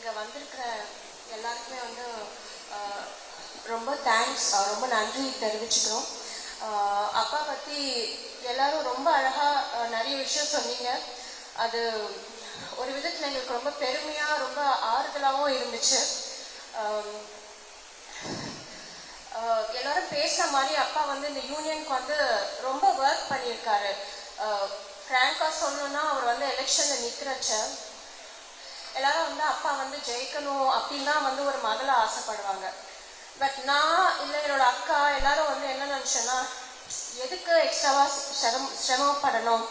இங்கே வந்திருக்கிற எல்லாருக்குமே வந்து ரொம்ப தேங்க்ஸ், ரொம்ப நன்றி தெரிவிச்சுக்கிறோம். அப்பா பற்றி எல்லாரும் ரொம்ப அழகாக நிறைய விஷயம் சொன்னீங்க. அது ஒரு விதத்தில் எங்களுக்கு ரொம்ப பெருமையாக ரொம்ப ஆறுதலாகவும் இருந்துச்சு. எல்லாரும் பேசுகிற மாதிரி அப்பா வந்து இந்த யூனியனுக்கு வந்து ரொம்ப ஒர்க் பண்ணியிருக்காரு. ஃப்ராங்காக சொல்லணுன்னா அவர் வந்து எலெக்ஷனில் நிற்கிறச்ச எல்லாரும் வந்து அப்பா வந்து ஜெயிக்கணும் அப்படின்னு தான் வந்து ஒரு மகளை ஆசைப்படுவாங்க. பட் நான் இல்லை என்னோட அக்கா எல்லாரும் வந்து என்ன நினச்சேன்னா, எதுக்கு எக்ஸ்ட்ராவாக சிரமப்படணும்,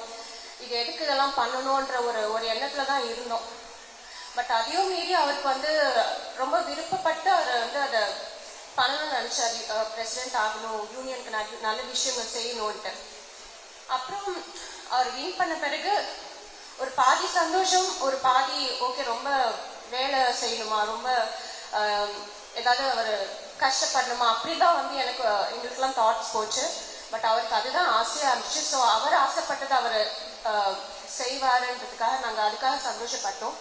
இது எதுக்கு இதெல்லாம் பண்ணணுன்ற ஒரு எண்ணத்தில் தான் இருந்தோம். பட் அதையும் மீறி அவருக்கு வந்து ரொம்ப விருப்பப்பட்டு அவர் வந்து அதை பண்ணணும்னு நினச்சார். பிரசிடென்ட் ஆகணும், யூனியனுக்கு நல்ல விஷயங்கள் செய்யணுன்ட்டு. அப்புறம் அவர் வின் பண்ண பிறகு ஒரு பாதி சந்தோஷம், ஒரு பாதி ஓகே ரொம்ப வேலை செய்யணுமா, ரொம்ப ஏதாவது அவர் கஷ்டப்படணுமா, அப்படிதான் வந்து எங்களுக்கெல்லாம் தாட்ஸ் போச்சு. பட் அவருக்கு அதுதான் ஆசையாக இருந்துச்சு. ஸோ அவர் ஆசைப்பட்டதை அவர் செய்வாருன்றதுக்காக நாங்கள் அதுக்காக சந்தோஷப்பட்டோம்.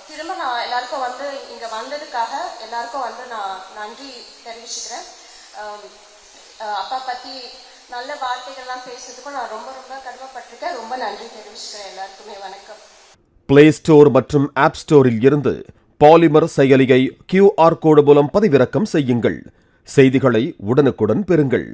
திரும்ப நான் எல்லாருக்கும் வந்து இங்கே வந்ததுக்காக எல்லாருக்கும் வந்து நான் நன்றி தெரிவிச்சுக்கிறேன். அப்பா பற்றி நல்ல வார்த்தைகள்லாம் பேசுறதுக்கும் நான் ரொம்ப ரொம்ப கடமைப்பட்டிருக்கேன். ரொம்ப நன்றி தெரிவிச்சுக்கிறேன் எல்லாருக்குமே. வணக்கம். பிளே ஸ்டோர் மற்றும் ஆப் ஸ்டோரில் இருந்து பாலிமர் செயலியை QR கோடு மூலம் பதிவிறக்கம் செய்யுங்கள். செய்திகளை உடனுக்குடன் பெறுங்கள்.